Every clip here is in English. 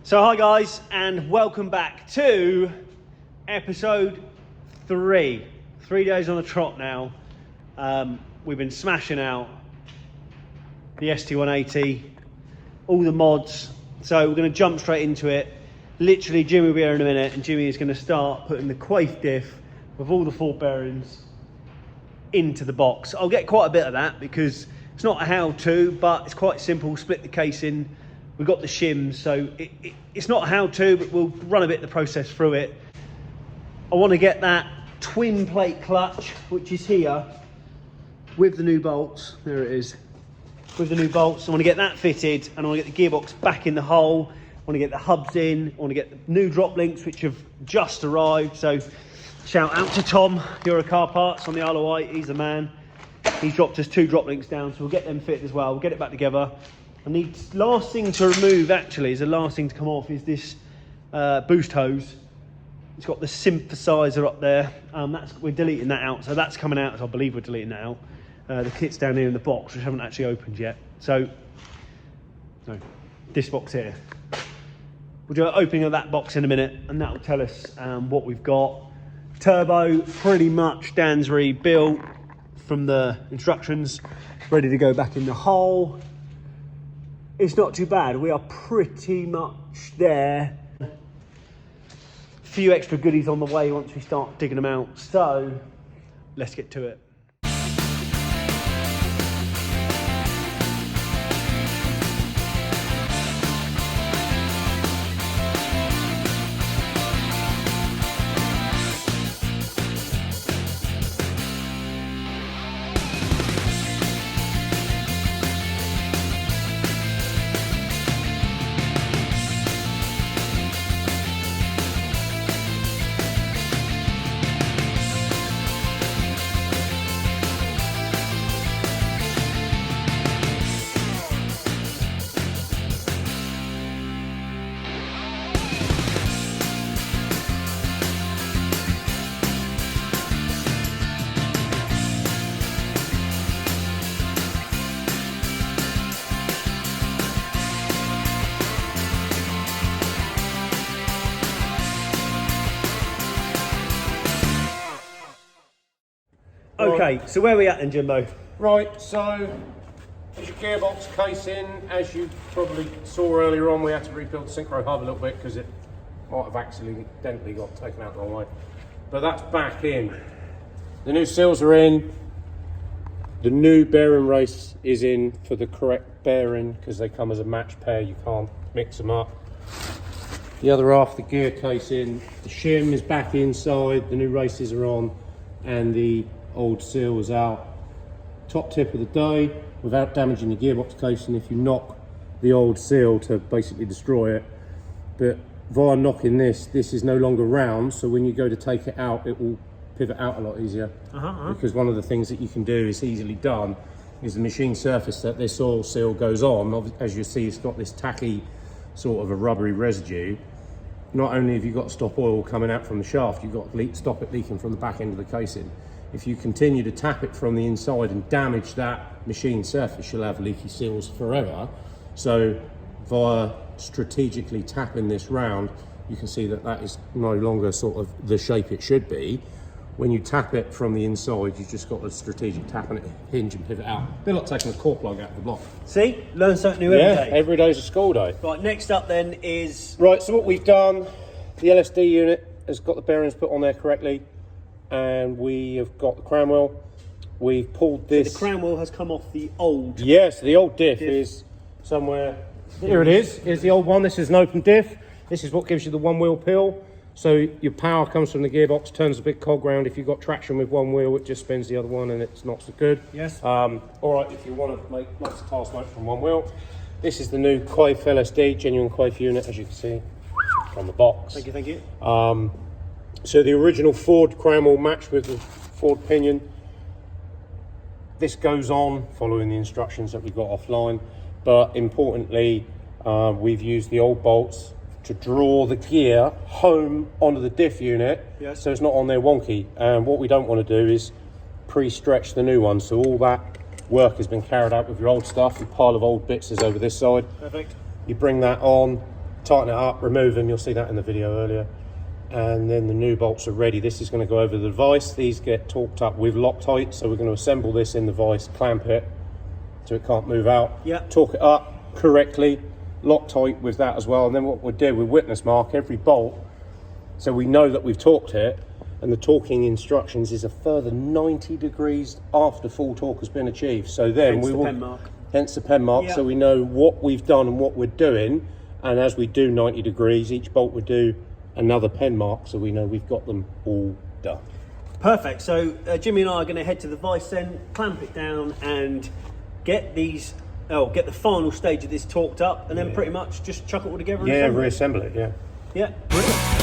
So hi guys, and welcome back to episode 3. 3 days on the trot now. We've been smashing out the ST180, all the mods. So we're going to jump straight into it. Literally, Jimmy will be here in a minute, and Jimmy is going to start putting the Quaife diff with all the 4 bearings into the box. I'll get quite a bit of that because it's not a how-to, but it's quite simple. Split the casing. We've got the shims, so it's not a how-to, but we'll run a bit of the process through it. I want to get that twin plate clutch, which is here, with the new bolts. There it is. With the new bolts. I want to get that fitted, and I want to get the gearbox back in the hole. I want to get the hubs in. I want to get the new drop links, which have just arrived. So shout out to Tom, Car Parts on the Isle of Wight. He's the man. He's dropped us 2 drop links down, so we'll get them fit as well. We'll get it back together. And the last thing to remove, actually, is the last thing to come off, is this boost hose. It's got the synthesizer up there. We're deleting that out, so that's coming out. I believe we're deleting that out. The kit's down here in the box, which haven't actually opened yet. So, no, this box here. We'll do an opening of that box in a minute, and that will tell us what we've got. Turbo, pretty much Dan's rebuilt from the instructions, ready to go back in the hole. It's not too bad. We are pretty much there. A few extra goodies on the way once we start digging them out. So let's get to it. Okay, so where are we at then, Jimbo? Right, so there's your gearbox casing. As you probably saw earlier on, we had to rebuild the synchro hub a little bit because it might have accidentally got taken out the wrong way. But that's back in. The new seals are in. The new bearing race is in for the correct bearing because they come as a match pair. You can't mix them up. The other half, the gear casing, the shim is back inside. The new races are on, and the old seal is out. Top tip of the day, without damaging the gearbox casing, if you knock the old seal to basically destroy it, but via knocking this is no longer round, so when you go to take it out, it will pivot out a lot easier. Because one of the things that you can do is easily done is the machine surface that this oil seal goes on. As you see, it's got this tacky sort of a rubbery residue. Not only have you got to stop oil coming out from the shaft, you've got to stop it leaking from the back end of the casing. If you continue to tap it from the inside and damage that machine surface, you'll have leaky seals forever. So via strategically tapping this round, you can see that that is no longer sort of the shape it should be. When you tap it from the inside, you've just got a strategic tap on it, hinge and pivot out. A bit like taking a core plug out of the block. See, learn something new every day. Every day's a school day. Right, next up then is... Right, so what we've done, the LSD unit has got the bearings put on there correctly, and we have got the crown wheel. We've pulled this. So the crown wheel has come off the old. Yes, the old diff is somewhere. Here it is. Here's the old one. This is an open diff. This is what gives you the one wheel pill. So your power comes from the gearbox, turns the big cog round. If you've got traction with one wheel, it just spins the other one, and it's not so good. Yes. All right, if you want to make lots of tire smoke from one wheel, this is the new Quaife LSD, genuine Quaife unit, as you can see from the box. Thank you, thank you. So the original Ford crown wheel matched with the Ford pinion. This goes on following the instructions that we got offline, but importantly, we've used the old bolts to draw the gear home onto the diff unit, yes, so it's not on there wonky. And what we don't want to do is pre-stretch the new one, so all that work has been carried out with your old stuff. Your pile of old bits is over this side. Perfect. You bring that on, tighten it up, remove them. You'll see that in the video earlier. And then the new bolts are ready. This is going to go over the vise. These get torqued up with Loctite, so we're going to assemble this in the vise, clamp it so it can't move out. Yep. Torque it up correctly, Loctite with that as well. And then what we'll do, we witness mark every bolt so we know that we've torqued it. And the torquing instructions is a further 90 degrees after full torque has been achieved. So then Hence we the will, pen mark. hence the pen mark, Yep. so we know what we've done and what we're doing. And as we do 90 degrees, each bolt would do another pen mark, so we know we've got them all done. Perfect. So Jimmy and I are going to head to the vise then, clamp it down, and get these. Get the final stage of this torqued up, and then pretty much just chuck it all together. And Yeah, assemble it. reassemble it. Yeah. Yeah. Brilliant.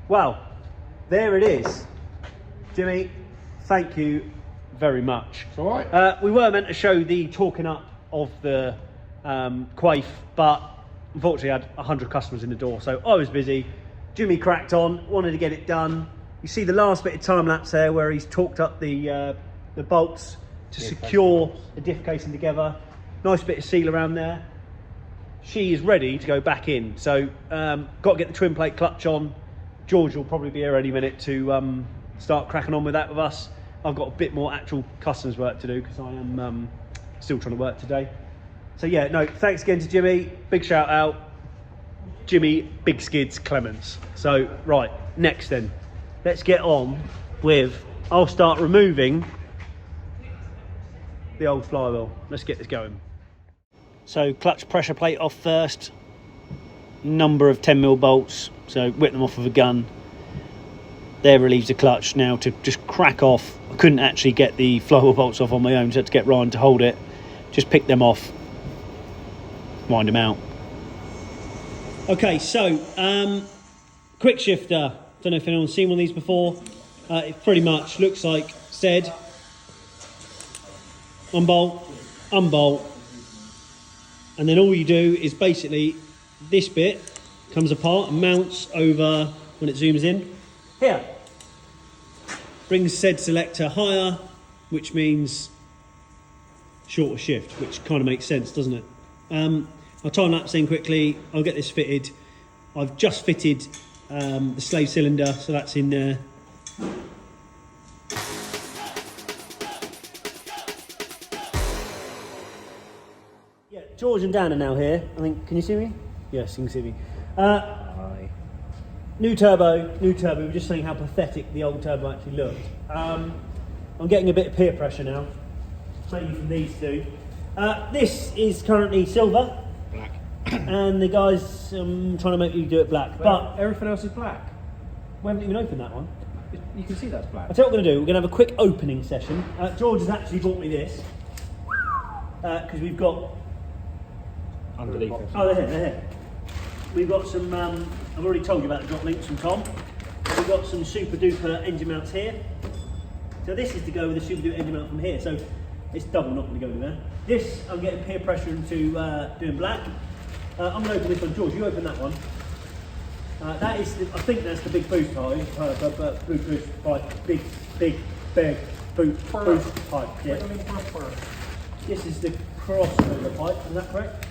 Well, there it is. Jimmy, thank you very much. It's all right. We were meant to show the torquing up of the Quaife, but unfortunately I had 100 customers in the door, so I was busy. Jimmy cracked on, wanted to get it done. You see the last bit of time lapse there where he's torqued up the bolts to secure the diff casing together. Nice bit of seal around there. She is ready to go back in, so got to get the twin plate clutch on. George will probably be here any minute to start cracking on with that with us. I've got a bit more actual customers work to do because I am still trying to work today. So yeah, no, thanks again to Jimmy. Big shout out, Jimmy Big Skids Clements. So right, next then, let's get on with, I'll start removing the old flywheel. Let's get this going. So clutch pressure plate off first. Number of 10mm bolts, so whip them off with a gun. There relieves the clutch. Now to just crack off, I couldn't actually get the flywheel bolts off on my own, so I had to get Ryan to hold it. Just pick them off, wind them out. Okay, so quick shifter. Don't know if anyone's seen one of these before. It pretty much looks like said. Unbolt, unbolt, and then all you do is basically this bit comes apart and mounts over when it zooms in. Here. Brings said selector higher, which means shorter shift, which kind of makes sense, doesn't it? I'll time lapse in quickly. I'll get this fitted. I've just fitted the slave cylinder, so that's in there. Yeah, George and Dan are now here. I think, can you see me? Yes, you can see me. Hi. New turbo. We were just saying how pathetic the old turbo actually looked. I'm getting a bit of peer pressure now, mainly from these two. This is currently silver. Black. And the guys trying to make you do it black. But everything else is black. we haven't even opened that one. You can see that's black. I'll tell you what we're going to do. We're going to have a quick opening session. George has actually bought me this. Because we've got... Underneath it. Oh, they're here. We've got some, I've already told you about the drop links from Tom. We've got some super duper engine mounts here. So this is to go with the super duper engine mount from here. So it's double, not going to go anywhere. This, I'm getting peer pressure into doing black. I'm going to open this one. George, you open that one. That is, I think that's the big boost pipe. Boost pipe. Big boost pipe. Yeah. This is the crossover pipe, is that correct?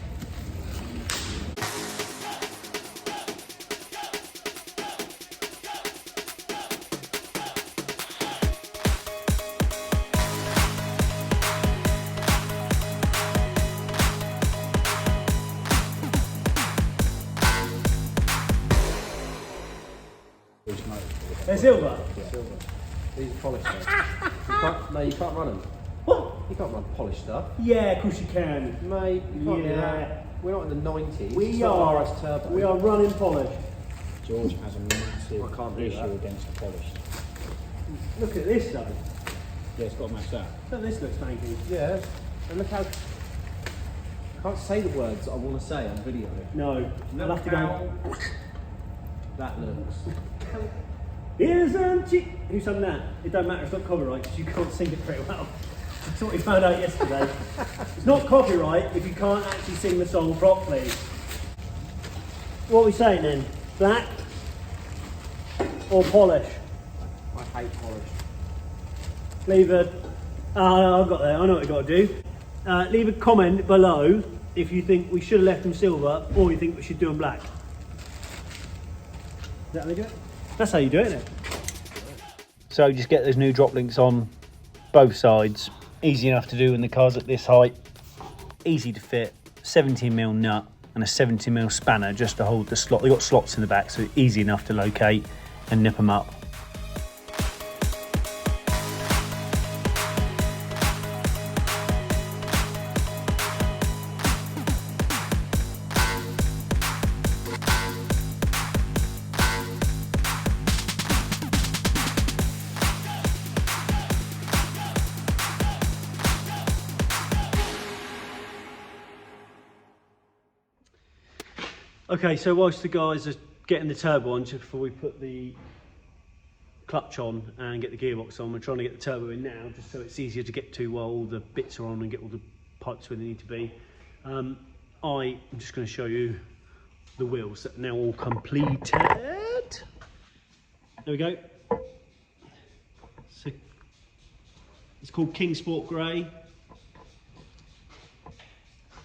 They're silver? Yeah. Silver. These are polished stuff. No, you can't run them. What? You can't run polished stuff. Yeah, of course you can. Mate, you can't do Yeah. that. We're not in the 90s. We It's not are. RS turbo. We are running polished. George has a massive I can't do issue that. against polished. Look at this though. Yeah, it's got to match that. Look, this looks stanky. Yeah. And look how... I can't say the words I want to say on video. No, I'll have to go. That looks... Isn't she? Who sung that? It don't matter, it's not copyright because you can't sing it very well. That's what we found out yesterday. It's not copyright if you can't actually sing the song properly. What are we saying then? Black or polish? I hate polish. Leave a... I've got there, I know what you've got to do. Leave a comment below if you think we should have left them silver or you think we should do them black. Is that how they do it? That's how you do it, isn't it? So just get those new drop links on both sides. Easy enough to do when the car's at this height. Easy to fit. 17mm nut and a 70mm spanner just to hold the slot. They've got slots in the back, so easy enough to locate and nip them up. Okay, so whilst the guys are getting the turbo on, just before we put the clutch on and get the gearbox on, we're trying to get the turbo in now, just so it's easier to get to while all the bits are on and get all the pipes where they need to be. I'm just going to show you the wheels that are now all completed. There we go. So it's called King Sport Grey.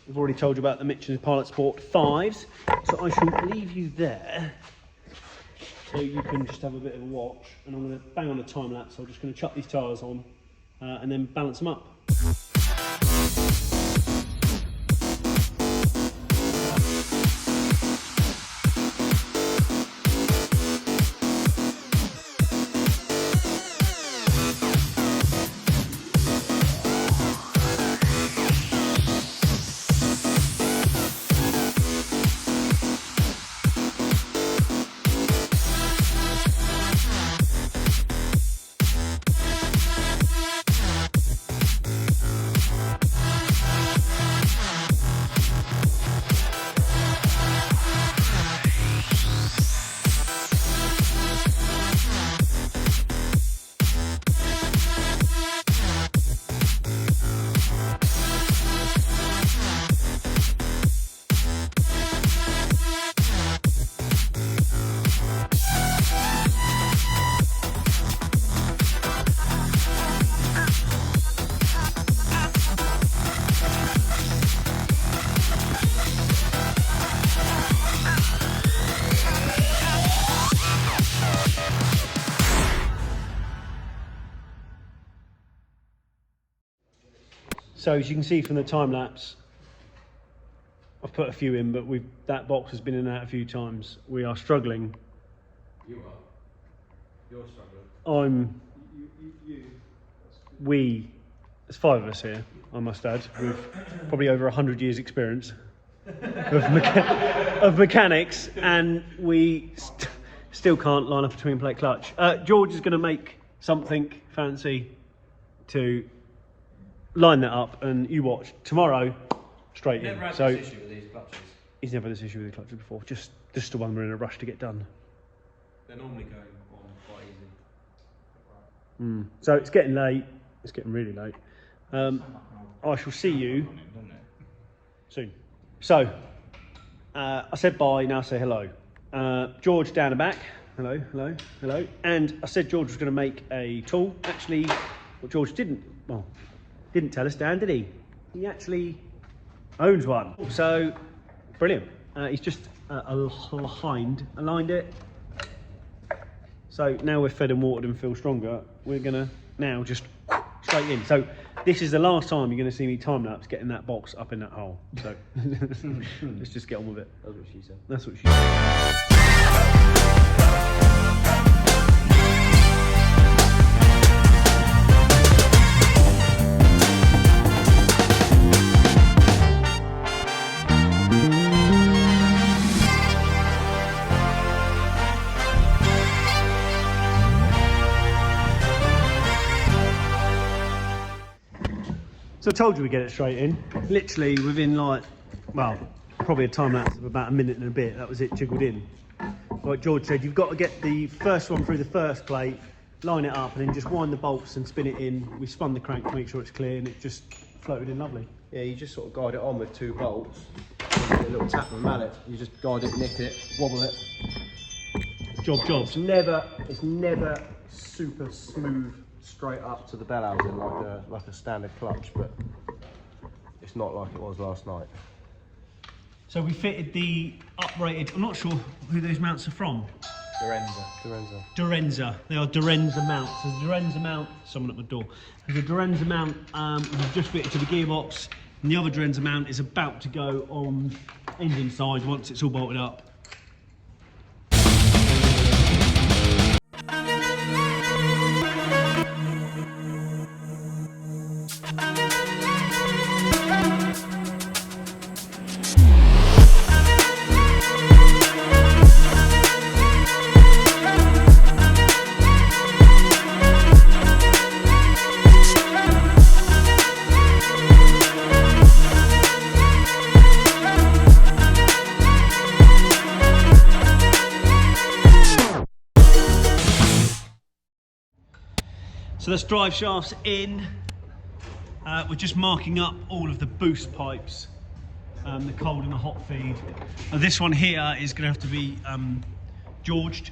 I've already told you about the Michelin Pilot Sport 5s, so I shall leave you there so you can just have a bit of a watch, and I'm going to bang on a time lapse. So I'm just going to chuck these tyres on and then balance them up. So as you can see from the time lapse, I've put a few in, but that box has been in and out a few times. We are struggling. You are. You're struggling. There's 5 of us here, I must add, with probably over 100 years experience of mechanics, and we still can't line up a twin plate clutch. George is going to make something fancy to line that up, and you watch tomorrow straight in. Never had So this issue with these clutches. he's never had this issue with the clutches before, just the one we're in a rush to get done. They're normally going on quite easy. So it's getting late, it's getting really late. I shall see you soon. So I said bye, now say hello. George down the back, hello, hello, hello. And I said George was going to make a tool. Actually, what George didn't tell us, Dan, did he? He actually owns one. So, brilliant. He's just aligned it. So now we're fed and watered and feel stronger, we're gonna now just straight in. So this is the last time you're gonna see me time lapse getting that box up in that hole. So let's just get on with it. That's what she said. That's what she said. So I told you we get it straight in. Literally within probably a time lapse of about a minute and a bit, that was it jiggled in. Like George said, you've got to get the first one through the first plate, line it up, and then just wind the bolts and spin it in. We spun the crank to make sure it's clear, and it just floated in lovely. Yeah, you just sort of guide it on with 2 bolts. A little tap of a mallet. You just guide it, nip it, wobble it. Job. It's never super smooth straight up to the bell housing like a standard clutch, but it's not like it was last night. So we fitted the uprated, I'm not sure who those mounts are from. Dorenza. They are Dorenza mounts. There's a Dorenza mount, someone at my door. There's a Dorenza mount we've just fitted to the gearbox, and the other Dorenza mount is about to go on engine side once it's all bolted up. So that's drive shafts in. We're just marking up all of the boost pipes, the cold and the hot feed. This one here is going to have to be Georged.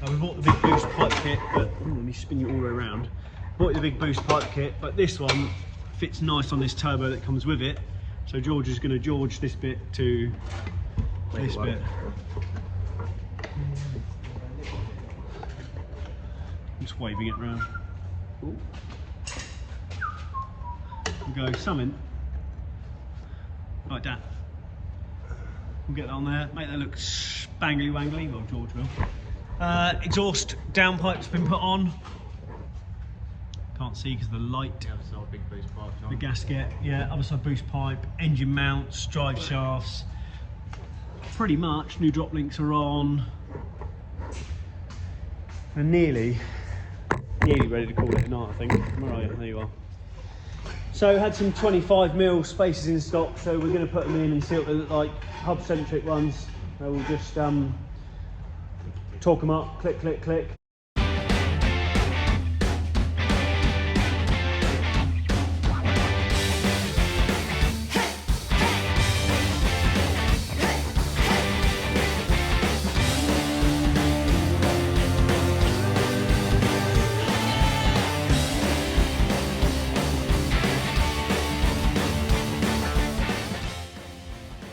We bought the big boost pipe kit, but let me spin you all the way around. Bought the big boost pipe kit, but this one fits nice on this turbo that comes with it. So George is going to George this bit to this bit. I'm just waving it around. Ooh. We'll go something like that. We'll get that on there, make that look spangly wangly. Well, George will. Exhaust downpipe's been put on. Can't see because of the light. The other side, big boost pipe. The gasket, yeah, other side boost pipe, engine mounts, drive shafts. Pretty much, new drop links are on. And nearly ready to call it a night, I think. Where are you? There you are. So had some 25mm spacers in stock, so we're going to put them in and see what they look like. Hub-centric ones. So we'll just torque them up, click, click, click.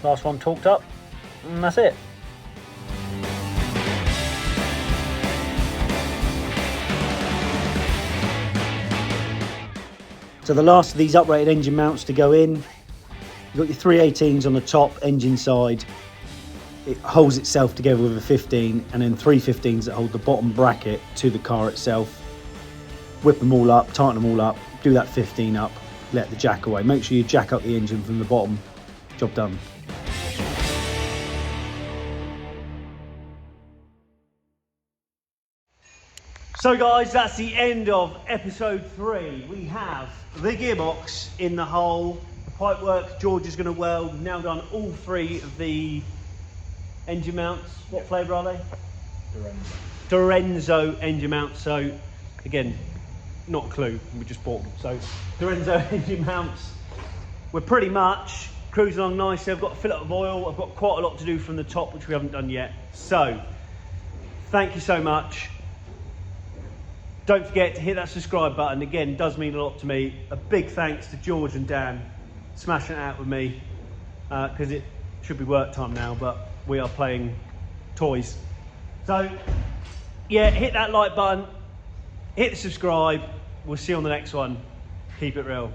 Last one torqued up, and that's it. So the last of these uprated engine mounts to go in. You've got your 318s on the top engine side. It holds itself together with a 15, and then 315s that hold the bottom bracket to the car itself. Whip them all up, tighten them all up, do that 15 up, let the jack away. Make sure you jack up the engine from the bottom. Job done. So guys, that's the end of episode 3. We have the gearbox in the hole, the pipe work George is going to weld. We've now done all 3 of the engine mounts. What flavour are they? Dorenzo engine mounts. So again, not a clue, we just bought them. So Dorenzo engine mounts. We're pretty much cruising along nicely. I've got a fillet of oil. I've got quite a lot to do from the top, which we haven't done yet. So thank you so much. Don't forget to hit that subscribe button. Again, it does mean a lot to me. A big thanks to George and Dan smashing it out with me, because it should be work time now, but we are playing toys. So yeah, hit that like button, hit the subscribe. We'll see you on the next one. Keep it real.